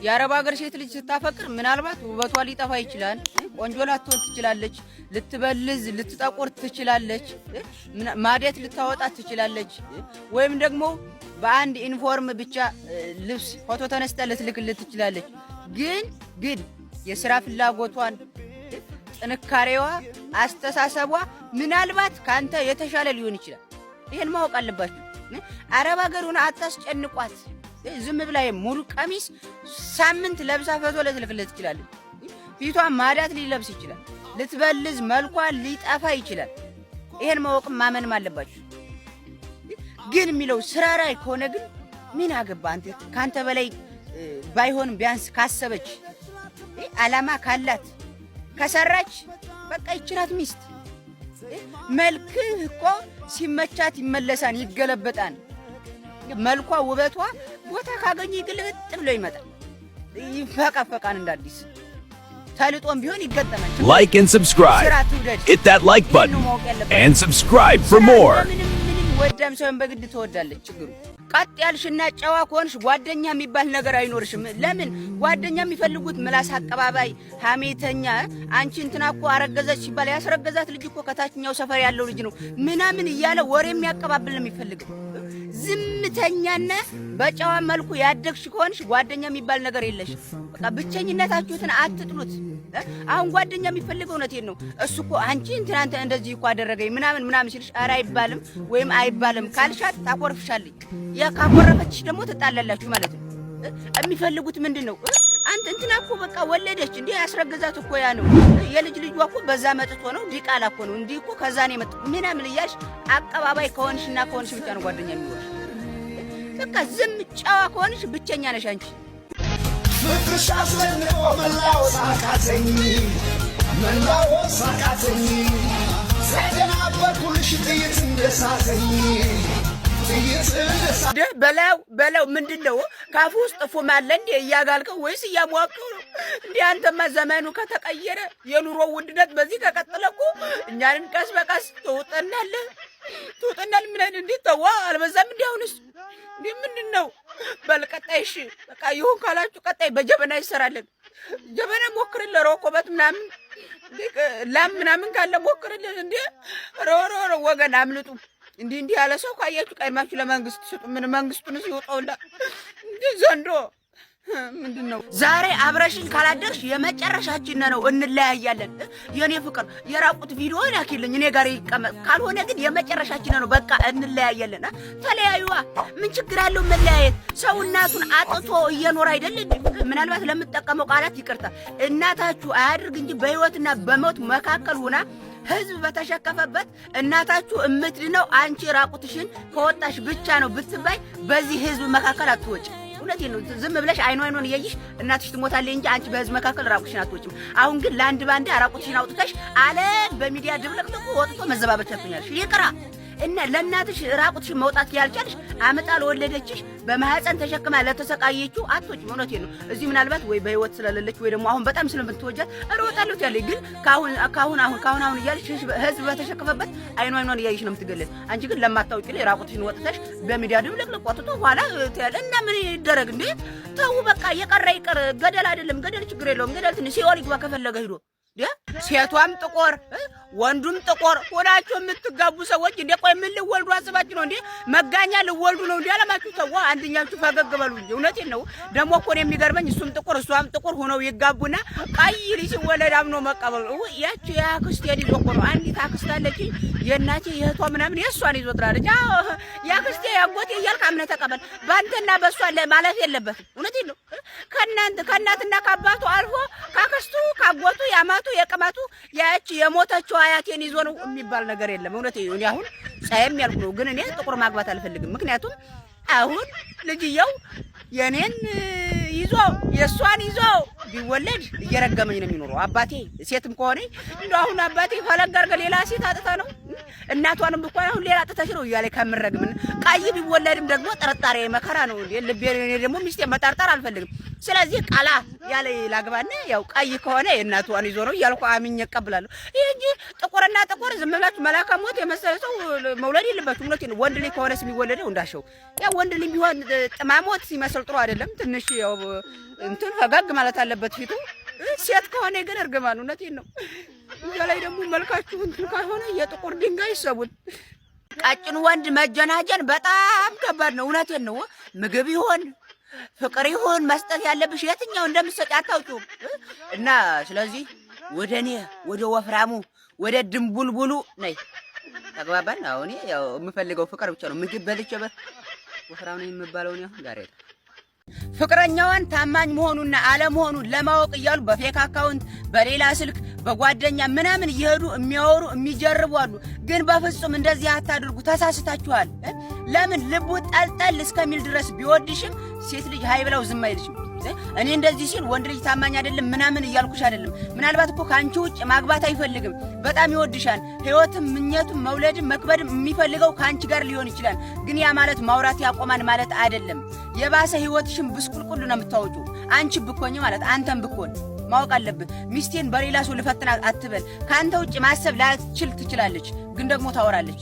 የአረብ ሀገር ሴት ልጅ ስታፈቅር ምናልባት ውበቷ ሊጠፋ ይችላል። ቆንጆ ላትሆን ትችላለች። ልትበልዝ ልትጠቁር ትችላለች። ማዲያት ልታወጣ ትችላለች። ወይም ደግሞ በአንድ ዩኒፎርም ብቻ ልብስ ፎቶ ተነስታ ልትልክልህ ትችላለች። ግን የሥራ ፍላጎቷን፣ ጥንካሬዋ፣ አስተሳሰቧ ምናልባት ካንተ የተሻለ ሊሆን ይችላል። ይሄን ማወቅ አለባችሁ። አረብ ሀገሩን አታስጨንቋት። ዝም ብላ ሙሉ ቀሚስ ሳምንት ለብሳ ፎቶ ልትልክልህ ትችላለች። ፊቷ ማዳት ሊለብስ ይችላል። ልትበልዝ መልኳ ሊጠፋ ይችላል። ይሄን ማወቅም ማመንም አለባችሁ። ግን የሚለው ስራ ላይ ከሆነ ግን ምን አገባ አንተ ካንተ በላይ ባይሆንም ቢያንስ ካሰበች ዓላማ ካላት ከሰራች በቃ ይችላል ሚስት። መልክህ እኮ ሲመቻት ይመለሳል፣ ይገለበጣል። መልኳ ውበቷ ቦታ ካገኘ ይግልጥ ብሎ ይመጣል፣ ይፈቃፈቃን እንዳዲስ ተልጦም ቢሆን ይገጠማል። Like and subscribe. Hit that like button and subscribe for more. ወዳም ሰውን በግድ ተወዳለች። ችግሩ ቀጥ ያልሽና ጨዋ ከሆንሽ ጓደኛ የሚባል ነገር አይኖርሽም። ለምን ጓደኛ የሚፈልጉት ምላስ አቀባባይ፣ ሐሜተኛ። አንቺ እንትና እኮ አረገዘች ሲባል ያስረገዛት ልጅ እኮ ከታችኛው ሰፈር ያለው ልጅ ነው ምናምን እያለ ወሬ የሚያቀባብል ነው የሚፈልገው። ዝምተኛና በጨዋ መልኩ ያደግሽ ከሆንሽ ጓደኛ የሚባል ነገር የለሽ። በቃ ብቸኝነታችሁን አትጥሉት። አሁን ጓደኛ የሚፈልገው እውነቴን ነው። እሱ እኮ አንቺ እንትናንተ እንደዚህ እኮ አደረገኝ ምናምን ሲልሽ ኧረ አይባልም ወይም አይባልም ካልሻት ታቆርፍሻለች። ካቆረፈችሽ ደግሞ ትጣላላችሁ ማለት ነው። የሚፈልጉት ምንድነው? አንተ እንትና እኮ በቃ ወለደች እንዴ ያስረገዛት እኮ ያ ነው የልጅ ልጇ እኮ በዛ መጥቶ ነው ዲቃላ እኮ ነው እንዴ እኮ ከዛ ነው የመጣው ምናምን እያልሽ አቀባባይ ከሆንሽና ከሆንሽ ብቻ ነው ጓደኛ የሚሆንሽ። በቃ ዝም ጨዋ ከሆንሽ ብቸኛ ነሽ አንቺ። ፍቅርሽ አስለንቆ መላወስ አቃተኝ ሳይደናበርኩልሽ ጥይት እንደሳተኝ በለው ምንድነው? ካፉ ውስጥ ፉም አለ እንዴ እያጋልከው ወይስ እያሟቀው ነው እንዴ? አንተማ ዘመኑ ከተቀየረ የኑሮ ውድነት በዚህ ከቀጠለ እኮ እኛን ቀስ በቀስ ትውጠናል ምን አይነት እንዴ? ተዋ አልበዛም እንዴ? አሁንስ እንዴ ምንድነው? በልቀጣይሽ በቃ ይሁን ካላችሁ ቀጣይ በጀበና ይሰራልን። ጀበና ሞክርልን፣ ሮኮበት ምናምን ላም ምናምን ካለ ሞክርልን እንዴ። ሮሮ ወገን አምልጡ። እንዲህ ያለ ሰው ካያችሁ ቀድማችሁ ለመንግስት ስጡ። ምን መንግስቱን ሲወጣውላ እንዴ ዘንዶ ምንድነው? ዛሬ አብረሽኝ ካላደርሽ የመጨረሻችን ነው፣ እንለያያለን። የኔ ፍቅር የራቁት ቪዲዮ ላኪልኝ እኔ ጋር ይቀመጥ፣ ካልሆነ ግን የመጨረሻችን ነው፣ በቃ እንለያያለን። ተለያዩዋ፣ ምን ችግር አለው መለያየት? ሰው እናቱን አጥቶ እየኖረ አይደል? ምናልባት ለምትጠቀመው ቃላት ይቅርታ እናታችሁ አያድርግ እንጂ በህይወትና በሞት መካከል ሆና ህዝብ በተሸከፈበት እናታችሁ እምትድነው አንቺ ራቁትሽን ከወጣሽ ብቻ ነው ብትባይ በዚህ ህዝብ መካከል አትወጪ። እውነቴን ነው። ዝም ብለሽ አይኗን እያይሽ እናትሽ ትሞታለች እንጂ አንቺ በህዝብ መካከል ራቁትሽን አትወጪም። አሁን ግን ለአንድ ባንዴ ራቁትሽን አውጥተሽ አለ በሚዲያ ድብልቅልቁ ወጥቶ መዘባበት ተፈኛለሽ። ይቅራ እና ለእናትሽ ራቁትሽን መውጣት ያልቻልሽ አመጣ ለወለደችሽ በማህፀን ተሸክማ ለተሰቃየችው አትወጪም። እውነቴን ነው። እዚህ ምናልባት ወይ በህይወት ስለሌለች ወይ ደግሞ አሁን በጣም ስለምትወጃት እሮጣለሁ ያለኝ ግን ካሁን እያልሽ ህዝብ በተሸከፈበት አይኗን እያይሽ ነው የምትገለጽ። አንቺ ግን ለማታውቂ ላይ ራቁትሽን ወጥተሽ በሚዲያ ድብልቅልቅ ወጥቶ ኋላ ትያለ እና ምን ይደረግ እንዴ? ተው በቃ የቀረ ይቀር። ገደል አይደለም ገደል ችግር የለውም። ገደል ትንሽ ሲኦል ይግባ ከፈለገ ሂዶ ሴቷም ጥቆር ወንዱም ጥቆር ሆናችሁ የምትጋቡ ሰዎች እንዴ ቆይ ምን ልወልዱ አስባችሁ ነው እንዴ? መጋኛ ልወልዱ ነው እንዴ? አለማችሁ ተዋ፣ አንደኛችሁ ፈገግ በሉ እንጂ። እውነቴን ነው። ደግሞ እኮ ነው የሚገርመኝ እሱም ጥቁር እሷም ጥቁር ሆነው ይጋቡና ቀይ ልጅ ሲወለድ አምኖ መቀበል። ያቺ ያክስቴ ልጅ እኮ ነው አንዲት አክስት አለችኝ የእናቴ የእህቷ ምናምን የእሷን ይዞ ትላለች። ያክስቴ ያጎቴ እያልክ አምነህ ተቀበል። ባንተና በእሷ ማለት የለበትም። እውነቴን ነው። ከእናትና ከአባቱ አልፎ ካክስቱ ካጎቱ ያማቱ የቅማቱ ያቺ የሞተችው አያቴን ይዞ ነው የሚባል ነገር የለም። እውነቴን ነው። እኔ አሁን ጻየም ያልኩ ነው፣ ግን እኔ ጥቁር ማግባት አልፈልግም። ምክንያቱም አሁን ልጅየው የኔን ይዞ የሷን ይዞ ቢወለድ እየረገመኝ ነው የሚኖረው። አባቴ ሴትም ከሆነ እንደው አሁን አባቴ ፈለግ አድርገህ ሌላ ሴት አጥታ ነው እናቷንም እኮ አሁን ሌላ ጥተሽ ነው እያለ ከምረግም ቀይ ቢወለድም ደግሞ ጥርጣሬ መከራ ነው እንዴ ልቤ ደግሞ ሚስቴ መጣርጣር አልፈልግም ስለዚህ ቃላ ያለ ላግባና ያው ቀይ ከሆነ የእናቷን ይዞ ነው ያልኩ አሚኝ እቀበላለሁ ይሄ እንጂ ጥቁርና ጥቁር ዝም ብላችሁ መላካ ሞት የመሰለ ሰው መውለድ የለባችሁ እውነት ነው ወንድ ልጅ ከሆነስ የሚወለደው እንዳሸው ያ ወንድ ልጅ ቢሆን ጥማሞት ሲመስል ጥሩ አይደለም ትንሽ ያው እንትን ፈገግ ማለት አለበት ፊቱ ሴት ከሆነ ግን እርግማን እውነቴን ነው እዛ ላይ ደግሞ መልካችሁ እንትን ካልሆነ የጥቁር ድንጋይ ይሰቡት ቀጭን ወንድ መጀናጀን በጣም ከባድ ነው እውነቴን ነው ምግብ ይሆን ፍቅር ይሆን መስጠት ያለብሽ የትኛው እንደምትሰጪ አታውቂውም እና ስለዚህ ወደኔ ወደ ወፍራሙ ወደ ድንቡልቡሉ ነይ ተግባባን አሁን ያው የምፈልገው ፍቅር ብቻ ነው ምግብ በልቼ ወፍራሙ ነው የምባለው ነው ዛሬ ፍቅረኛዋን ታማኝ መሆኑና አለመሆኑን ለማወቅ እያሉ በፌክ አካውንት በሌላ ስልክ በጓደኛ ምናምን እየሄዱ የሚያወሩ የሚጀርቡ አሉ ግን በፍጹም እንደዚህ አታድርጉ ተሳስታችኋል ለምን ልቡ ጠልጠል እስከሚል ድረስ ቢወድሽም ሴት ልጅ ሃይ ብለው ዝም አይልሽም እኔ እንደዚህ ሲል ወንድ ልጅ ታማኝ አይደለም ምናምን እያልኩሽ አይደለም ምናልባት እኮ ካንቺ ውጭ ማግባት አይፈልግም በጣም ይወድሻል ህይወትም ምኘቱም መውለድም መክበድም የሚፈልገው ካንቺ ጋር ሊሆን ይችላል ግን ያ ማለት ማውራት ያቆማን ማለት አይደለም የባሰ ህይወትሽን ብስቁልቁል ነው የምታወጪው አንቺ ብኮኝ ማለት አንተም ብኮን ማወቅ አለብህ ሚስቴን በሌላ ሰው ልፈትና አትበል ካንተ ውጭ ማሰብ ላትችል ትችላለች ግን ደግሞ ታወራለች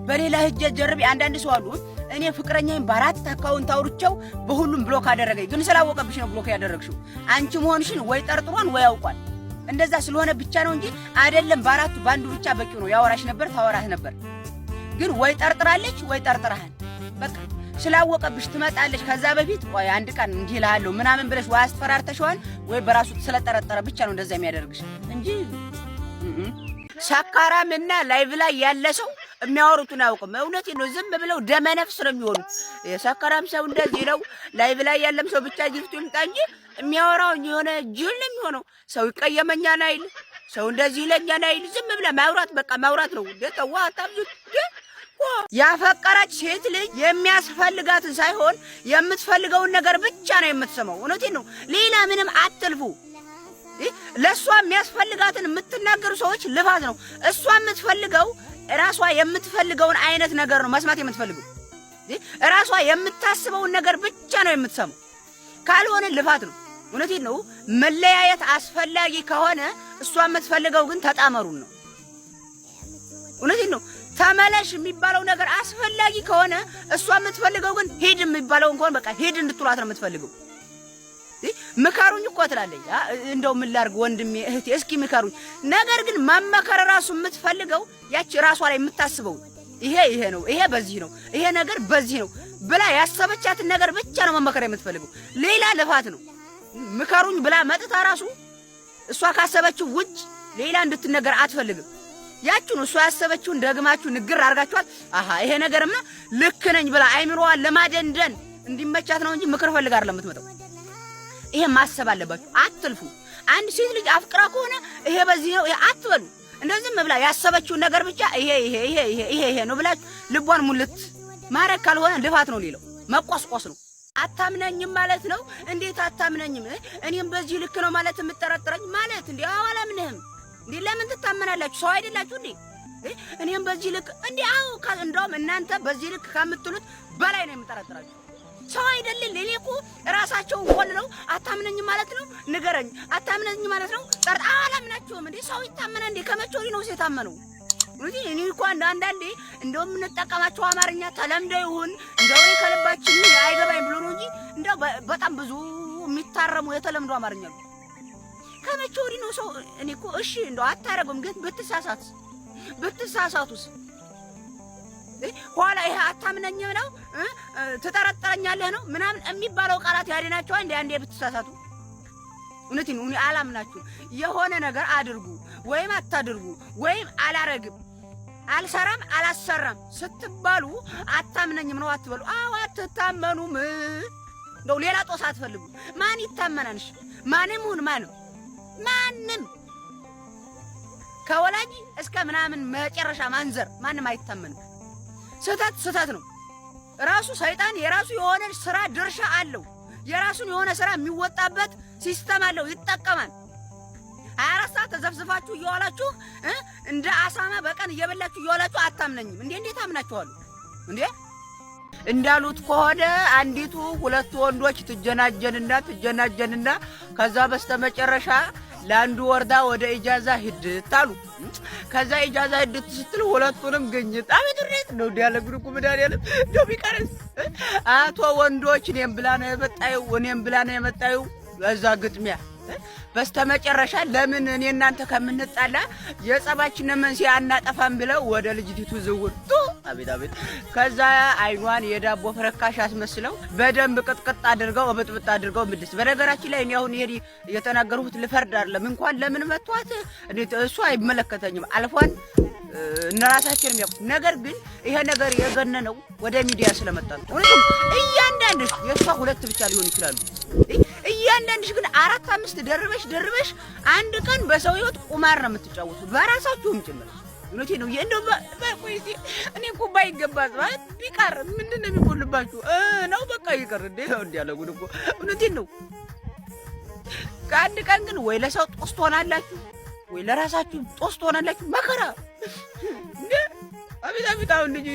በሌላ ህጀ ጀርቢ አንዳንድ ሰው አሉ እኔ ፍቅረኛዬን በአራት አካውንት አውርቼው በሁሉም ብሎክ አደረገኝ ግን ስላወቀብሽ ነው ብሎክ ያደረግሽው አንቺ መሆንሽን ወይ ጠርጥሯን ወይ ያውቋል እንደዛ ስለሆነ ብቻ ነው እንጂ አይደለም በአራቱ ባንዱ ብቻ በቂ ነው ያወራሽ ነበር ታወራህ ነበር ግን ወይ ጠርጥራለች ወይ ጠርጥራህን በቃ ስላወቀብሽ ትመጣለች ከዛ በፊት ወይ አንድ ቀን እንዲህ እልሃለሁ ምናምን ብለሽ ወይ አስፈራርተሽዋል ወይ በራሱ ስለጠረጠረ ብቻ ነው እንደዛ የሚያደርግሽ እንጂ ሰካራምና ላይቭ ላይ ያለ ሰው የሚያወሩትን አያውቅም እውነቴን ነው ዝም ብለው ደመ ነፍስ ነው የሚሆኑት የሰካራም ሰው እንደዚህ ነው ላይቭ ላይ ያለም ሰው ብቻ ጊፍቱ ይምጣ እንጂ የሚያወራው የሆነ ጅል ነው የሚሆነው ሰው ይቀየመኛል አይል ሰው እንደዚህ ይለኛል አይል ዝም ብለህ ማውራት በቃ ማውራት ነው ደተዋ አታብዙት ያፈቀረች ሴት ልጅ የሚያስፈልጋትን ሳይሆን የምትፈልገውን ነገር ብቻ ነው የምትሰማው እውነቴን ነው ሌላ ምንም አትልፉ ለሷ የሚያስፈልጋትን የምትናገሩ ሰዎች ልፋት ነው እሷ የምትፈልገው ራሷ የምትፈልገውን አይነት ነገር ነው መስማት የምትፈልገው ራሷ የምታስበውን ነገር ብቻ ነው የምትሰማው ካልሆነ ልፋት ነው እውነቴን ነው መለያየት አስፈላጊ ከሆነ እሷ የምትፈልገው ግን ተጣመሩን ነው እውነቴን ነው ተመለሽ የሚባለው ነገር አስፈላጊ ከሆነ እሷ የምትፈልገው ግን ሄድ የሚባለው እንኳን በቃ ሄድ እንድትሏት ነው የምትፈልገው ምካሩኝ እኮ ትላለች እንደው ምን ላርግ ወንድሜ እህቴ እስኪ ምካሩኝ ነገር ግን ማመከረ ራሱ የምትፈልገው ያቺ ራሷ ላይ የምታስበው ይሄ ነው ይሄ በዚህ ነው ይሄ ነገር በዚህ ነው ብላ ያሰበቻትን ነገር ብቻ ነው መመከረ የምትፈልገው ሌላ ልፋት ነው ምካሩኝ ብላ መጥታ ራሱ እሷ ካሰበችው ውጭ ሌላ እንድትነገር አትፈልግም ያቺው ነው እሷ ያሰበችውን ደግማችሁ ንግር አርጋችኋል አሃ ይሄ ነገርማ ልክ ነኝ ብላ አይምሮዋን ለማደንደን እንዲመቻት ነው እንጂ ምክር ፈልጋ አይደለም የምትመጣው ይሄ ማሰብ አለባችሁ አትልፉ አንድ ሴት ልጅ አፍቅራ ከሆነ ይሄ በዚህ ነው ይሄ አትበሉ እንደዚህ ብላ ያሰበችውን ነገር ብቻ ይሄ ነው ብላችሁ ልቧን ሙልት ማረክ ካልሆነ ልፋት ነው ሌላው መቆስቆስ ነው አታምነኝም ማለት ነው እንዴት አታምነኝም እኔም በዚህ ልክ ነው ማለት የምትጠረጥረኝ ማለት እንዴ አዋላምነህም እንዴ ለምን ትታመናላችሁ ሰው አይደላችሁ እንዴ እኔም በዚህ ልክ እንዴ አው እንደውም እናንተ በዚህ ልክ ከምትሉት በላይ ነው የምጠረጥራችሁ ሰው አይደል ለሌኩ ራሳቸው ወልለው አታምነኝም ማለት ነው ንገረኝ አታምነኝም ማለት ነው አላምናችሁም እንዴ ሰው ይታመና እንዴ ከመቾሪ ነው የታመነው እኔ እኮ አንዳንዴ እንደው የምንጠቀማቸው አማርኛ ተለምዶ ይሁን እንደው ከልባችን አይገባኝ ብሎ ነው እንጂ እንደው በጣም ብዙ የሚታረሙ የተለምዶ አማርኛ ነው ከመቾሪ ነው ሰው እኔ እኮ እሺ እንደው አታረጉም ግን ብትሳሳቱስ ኋላ ይሄ አታምነኝም ነው ተጠረጠረኛለህ ነው ምናምን የሚባለው ቃላት ያደናቸው አንዴ ብትሳሳቱ እውነቴን ነው አላምናችሁ የሆነ ነገር አድርጉ ወይም አታድርጉ ወይም አላረግም አልሰራም አላሰራም ስትባሉ አታምነኝም ነው አትበሉ አዎ አትታመኑም ነው ሌላ ጦስ አትፈልጉ ማን ይታመናንሽ ማንም ሁን ማንም ከወላጅ እስከ ምናምን መጨረሻ ማንዘር ማንም አይታመንም ስህተት ነው ራሱ ሰይጣን የራሱ የሆነ ስራ ድርሻ አለው የራሱን የሆነ ስራ የሚወጣበት ሲስተም አለው ይጠቀማል 24 ሰዓት ተዘፍዝፋችሁ እየዋላችሁ እንደ አሳማ በቀን እየበላችሁ እየዋላችሁ አታምነኝም እንዴት አምናችኋለሁ እንዴ? እንዳሉት ከሆነ አንዲቱ ሁለት ወንዶች ትጀናጀንና ከዛ በስተመጨረሻ ለአንዱ ወርዳ ወደ ኢጃዛ ሂድት አሉ። ከዛ ኢጃዛ ሂድት ስትል ሁለቱንም ግኝት አቤት ሬት ነው ያለ ግሩፕ መድኃኒዓለም እንደው ቢቀርስ አቶ ወንዶች እኔም ብላ ነው የመጣዩ በዛ ግጥሚያ በስተመጨረሻ ለምን እኔ እናንተ ከምንጣላ የጸባችንን መንስኤ አናጠፋም ብለው ወደ ልጅቲቱ ዝውር አቤት ከዛ አይኗን የዳቦ ፍረካሽ አስመስለው በደንብ ቅጥቅጥ አድርገው በጥብጥ አድርገው ምልስ። በነገራችን ላይ እኔ አሁን ይሄ የተናገሩት ልፈርድ አይደለም እንኳን ለምን መጥቷት እሱ አይመለከተኝም አልፏን እነራሳችን ነው። ነገር ግን ይሄ ነገር የገነነው ወደ ሚዲያ ስለመጣ ነው። እውነትም እያንዳንድሽ የሷ ሁለት ብቻ ሊሆን ይችላሉ። እያንዳንድሽ ግን 4-5 ደርበሽ አንድ ቀን በሰው ህይወት ቁማር ነው የምትጫወቱ በራሳችሁም ጭምር። እውነቴ ነው። እንደው በቆይሲ እኔ እኮ ባይገባስ ማለት ቢቀር ምንድነው የሚቆልባችሁ ነው? በቃ ይቀር እንዴ ያለ ጉድ እኮ እውነቴ ነው። ከአንድ ቀን ግን ወይ ለሰው ጦስ ትሆናላችሁ ወይ ለራሳችሁ ጦስ ትሆናላችሁ። መከራ እንዴ አቤት አሁን ልጅ